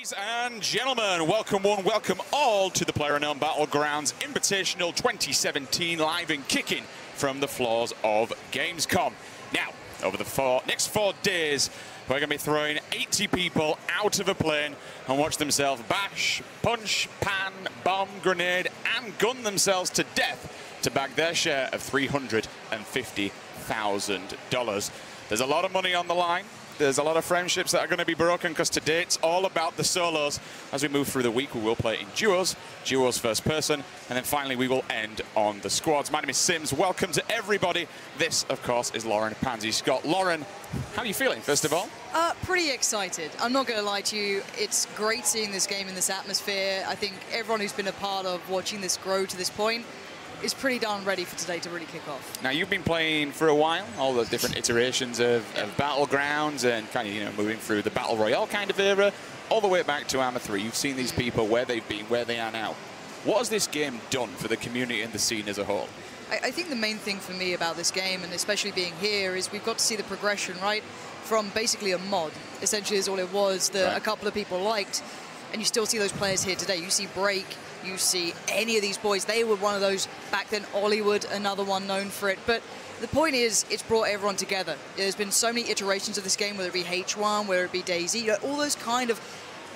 Ladies and gentlemen, welcome one, welcome all to the PlayerUnknown Battlegrounds Invitational 2017 live and kicking from the floors of Gamescom. Now, over the next 4 days, we're going to be throwing 80 people out of a plane and watch themselves bash, punch, pan, bomb, grenade, and gun themselves to death to bag their share of $350,000. There's a lot of money on the line. There's a lot of friendships that are going to be broken because today it's all about the solos. As we move through the week, we will play in duos first person, and then finally we will end on the squads. My name is Sims. Welcome to everybody. This, of course, is Lauren Pansy Scott. Lauren, how are you feeling, first of all? Pretty excited. I'm not going to lie to you. It's great seeing this game in this atmosphere. I think everyone who's been a part of watching this grow to this point is pretty darn ready for today to really kick off. Now, you've been playing for a while, all the different iterations of Battlegrounds and kind of, moving through the Battle Royale kind of era, all the way back to Arma 3. You've seen these people, where they've been, where they are now. What has this game done for the community and the scene as a whole? I think the main thing for me about this game, and especially being here, is we've got to see the progression, right? From basically a mod, essentially is all it was, that a couple of people liked, and you still see those players here today. You see Break, you see any of these boys. They were one of those back then. Hollywood, another one known for it. But the point is, it's brought everyone together. There's been so many iterations of this game, whether it be H1, whether it be DayZ, all those kind of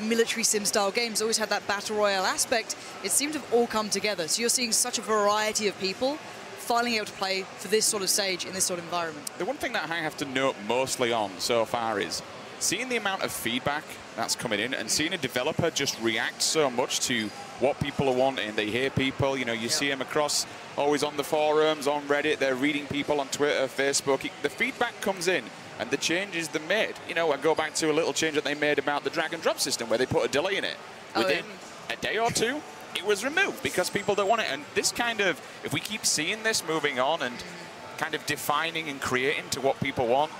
military sim style games always had that battle royale aspect. It seemed to have all come together. So you're seeing such a variety of people finally able to play for this sort of stage in this sort of environment. The one thing that I have to note mostly on so far is seeing the amount of feedback that's coming in and seeing a developer just react so much to what people are wanting. They hear people, you see them across, always on the forums, on Reddit, they're reading people on Twitter, Facebook. The feedback comes in and the changes they made. I go back to a little change that they made about the drag and drop system where they put a delay in it. Within a day or two, it was removed because people don't want it. And this kind of, if we keep seeing this moving on and kind of defining and creating to what people want,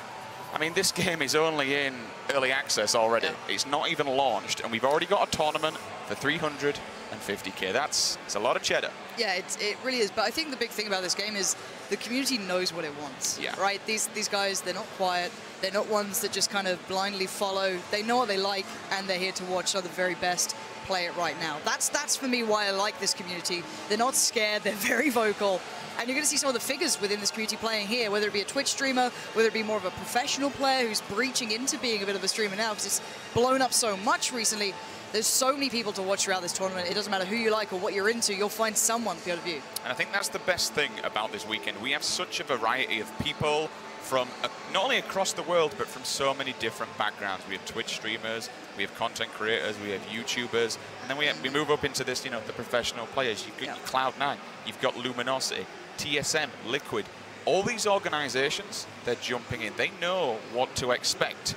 I mean, this game is only in early access already. It's not even launched, and we've already got a tournament for $350K. It's a lot of cheddar. Yeah, it really is. But I think the big thing about this game is the community knows what it wants. Right? These guys, they're not quiet. They're not ones that just kind of blindly follow. They know what they like, and they're here to watch some of the very best play it right now. That's for me why I like this community. They're not scared. They're very vocal. And you're going to see some of the figures within this community playing here, whether it be a Twitch streamer, whether it be more of a professional player who's breaching into being a bit of a streamer now because it's blown up so much recently. There's so many people to watch throughout this tournament. It doesn't matter who you like or what you're into, you'll find someone to be able to view. And I think that's the best thing about this weekend. We have such a variety of people from not only across the world, but from so many different backgrounds. We have Twitch streamers, we have content creators, we have YouTubers, and then we move up into this, the professional players. You've got Cloud9, you've got Luminosity, TSM, Liquid. All these organizations, they're jumping in. They know what to expect.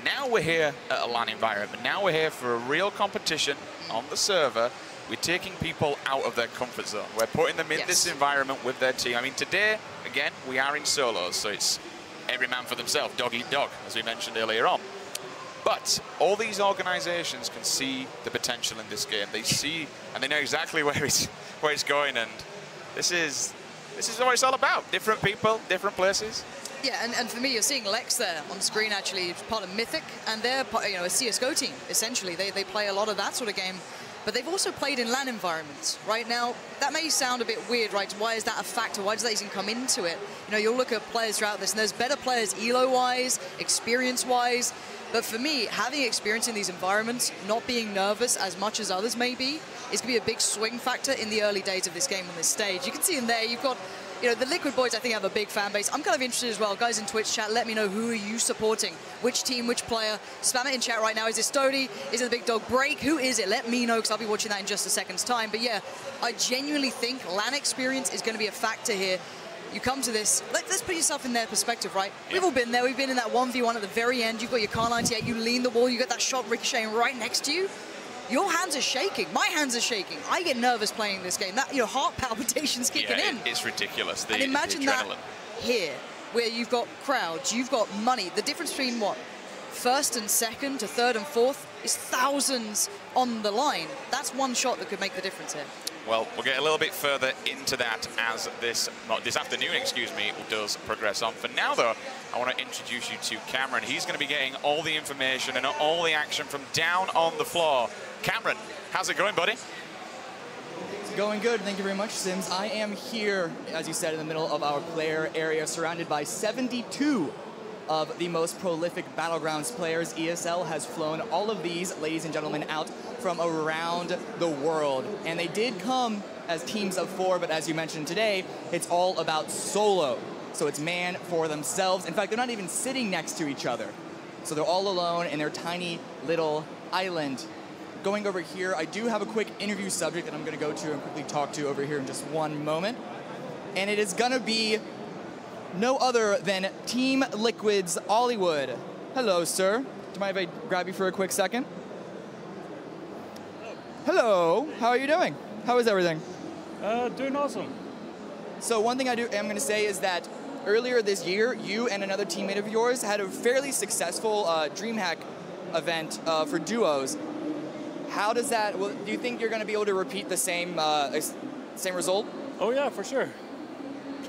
Now we're here at a LAN environment. Now we're here for a real competition on the server. We're taking people out of their comfort zone. We're putting them in this environment with their team. I mean, today, again, we are in solos, so it's every man for themselves, dog eat dog, as we mentioned earlier on. But all these organizations can see the potential in this game. They see, and they know exactly where it's going, and this is what it's all about. Different people, different places. Yeah, and for me, you're seeing Lex there on screen, actually, part of Mythic, and they're a CSGO team, essentially. They play a lot of that sort of game, but they've also played in LAN environments. Right now, that may sound a bit weird, right? Why is that a factor? Why does that even come into it? You'll look at players throughout this, and there's better players elo-wise, experience-wise, but for me, having experience in these environments, not being nervous as much as others may be, is going to be a big swing factor in the early days of this game on this stage. You can see in there, you've got the Liquid boys, I think, have a big fan base. I'm kind of interested as well. Guys in Twitch chat, let me know, who are you supporting? Which team, which player? Spam it in chat right now. Is it Stody? Is it the big dog Break? Who is it? Let me know, because I'll be watching that in just a second's time. But yeah, I genuinely think LAN experience is going to be a factor here. You come to this, let's put yourself in their perspective, right? We've all been there. We've been in that 1v1 at the very end. You've got your Car 98, you lean the wall, you get that shot ricocheting right next to you. Your hands are shaking. My hands are shaking. I get nervous playing this game. That heart palpitations kicking in. It's ridiculous. And imagine that here, where you've got crowds, you've got money. The difference between what? First and second to third and fourth is thousands on the line. That's one shot that could make the difference here. Well, we'll get a little bit further into that as this afternoon, excuse me, does progress on. For now, though, I want to introduce you to Cameron. He's going to be getting all the information and all the action from down on the floor. Cameron, how's it going, buddy? It's going good. Thank you very much, Sims. I am here, as you said, in the middle of our player area, surrounded by 72 of the most prolific Battlegrounds players. ESL has flown all of these, ladies and gentlemen, out from around the world. And they did come as teams of 4, but as you mentioned today, it's all about solo. So it's man for themselves. In fact, they're not even sitting next to each other. So they're all alone in their tiny little island. Going over here, I do have a quick interview subject that I'm going to go to and quickly talk to over here in just one moment. And it is going to be no other than Team Liquid's Hollywood. Hello, sir. Do you mind if I grab you for a quick second? Hello. How are you doing? How is everything? Doing awesome. So one thing am going to say is that earlier this year, you and another teammate of yours had a fairly successful DreamHack event for duos. How does that? Well, do you think you're going to be able to repeat the same result? Oh yeah, for sure.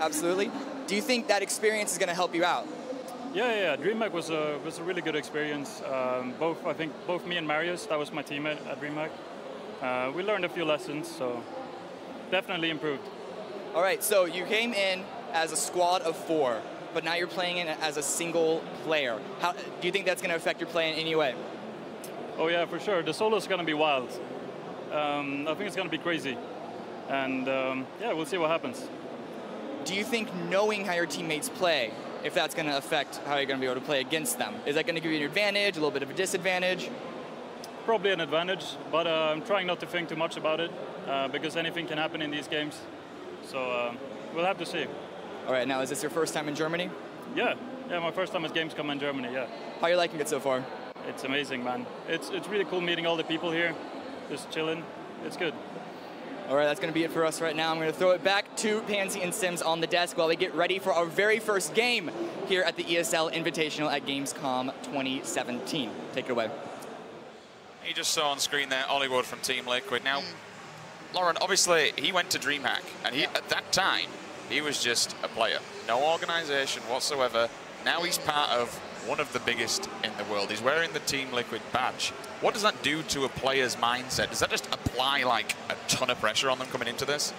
Absolutely. Do you think that experience is going to help you out? Yeah. DreamHack was a really good experience. I think both me and Marius, that was my teammate at DreamHack. We learned a few lessons, so definitely improved. All right, so you came in as a squad of 4, but now you're playing in as a single player. How do you think that's going to affect your play in any way? Oh yeah, for sure. The solo is going to be wild. I think it's going to be crazy. And yeah, we'll see what happens. Do you think knowing how your teammates play, if that's going to affect how you're going to be able to play against them? Is that going to give you an advantage, a little bit of a disadvantage? Probably an advantage, but I'm trying not to think too much about it because anything can happen in these games. So we'll have to see. All right, now is this your first time in Germany? Yeah, my first time at Gamescom in Germany, yeah. How are you liking it so far? It's amazing, man. It's really cool meeting all the people here, just chilling. It's good. All right, that's going to be it for us right now. I'm going to throw it back to Pansy and Sims on the desk while we get ready for our very first game here at the ESL Invitational at Gamescom 2017. Take it away. You just saw on screen there Hollywood from Team Liquid. Now, Lauren, obviously, he went to DreamHack, and at that time, he was just a player. No organization whatsoever. Now he's part of one of the biggest in the world. He's wearing the Team Liquid badge. What does that do to a player's mindset? Does that just apply like a ton of pressure on them coming into this?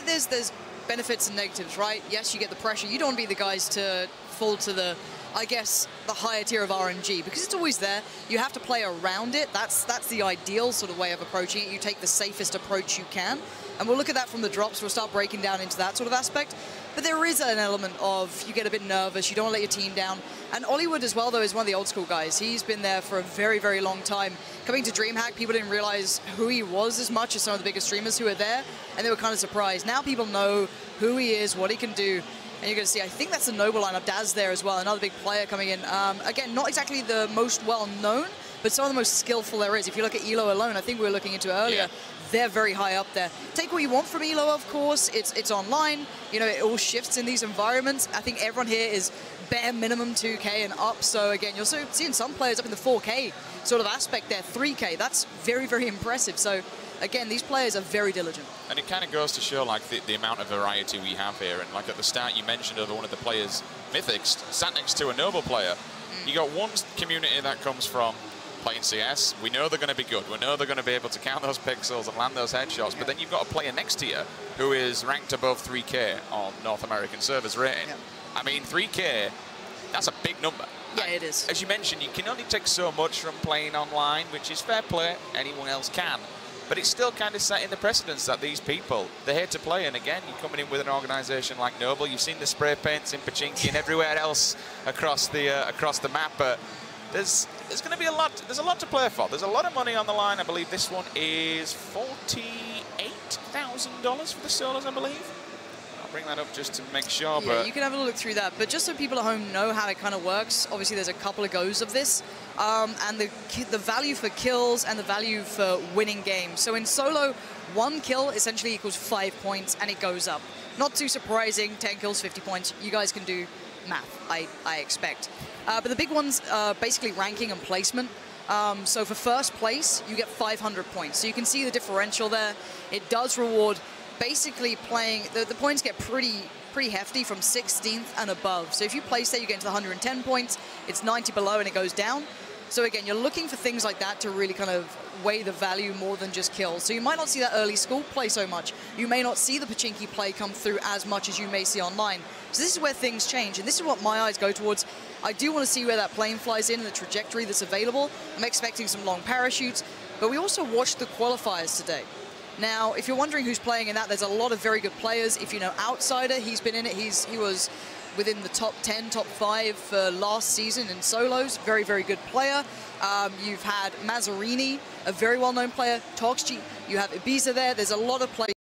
There's benefits and negatives, right? Yes, you get the pressure. You don't want to be the guys to fall to the, I guess, the higher tier of RNG, because it's always there. You have to play around it. That's the ideal sort of way of approaching it. You take the safest approach you can. And we'll look at that from the drops. We'll start breaking down into that sort of aspect. But there is an element of you get a bit nervous. You don't want to let your team down. And Hollywood as well, though, is one of the old school guys. He's been there for a very, very long time. Coming to DreamHack, people didn't realize who he was as much as some of the biggest streamers who were there. And they were kind of surprised. Now people know who he is, what he can do. And you're going to see, I think that's the Noble lineup. Daz there as well, another big player coming in. Again, not exactly the most well-known, but some of the most skillful there is. If you look at ELO alone, I think we were looking into earlier, they're very high up there. Take what you want from ELO, of course. It's online. You know, it all shifts in these environments. I think everyone here is bare minimum 2K and up. So again, you're seeing some players up in the 4K sort of aspect there, 3K. That's very, very impressive. So again, these players are very diligent. And it kind of goes to show like the amount of variety we have here. And like at the start, you mentioned over one of the players, Mythics, sat next to a Noble player. You got one community that comes from playing CS. We know they're going to be good. We know they're going to be able to count those pixels and land those headshots. But then you've got a player next to you who is ranked above 3K on North American servers rating. I mean, 3K, that's a big number. Yeah, it is. As you mentioned, you can only take so much from playing online, which is fair play. Anyone else can. But it's still kind of setting the precedence that these people, they're here to play. And again, you're coming in with an organization like Noble. You've seen the spray paints in Pachinki and everywhere else across the map. But there's going to be a lot. There's a lot to play for. There's a lot of money on the line. I believe this one is $48,000 for the solos, I believe. I'll bring that up just to make sure. Yeah, but you can have a look through that. But just so people at home know how it kind of works, obviously there's a couple of goes of this. And the value for kills and the value for winning games. So in solo, 1 kill essentially equals 5 points, and it goes up. Not too surprising, 10 kills, 50 points. You guys can do math, I expect. But the big ones are basically ranking and placement. So for first place, you get 500 points. So you can see the differential there. It does reward basically playing, the points get pretty hefty from 16th and above. So if you place there, you get into the 110 points, it's 90 below and it goes down. So again, you're looking for things like that to really kind of weigh the value more than just kills. So you might not see that early school play so much. You may not see the Pachinki play come through as much as you may see online. So this is where things change, and this is what my eyes go towards. I do want to see where that plane flies in and the trajectory that's available. I'm expecting some long parachutes, but we also watched the qualifiers today. Now, if you're wondering who's playing in that, there's a lot of very good players. If you know Outsider, he's been in it. He was within the top 10, top 5 for last season in solos. Very, very good player. You've had Mazzarini, a very well-known player. Toxchi, you have Ibiza there. There's a lot of players.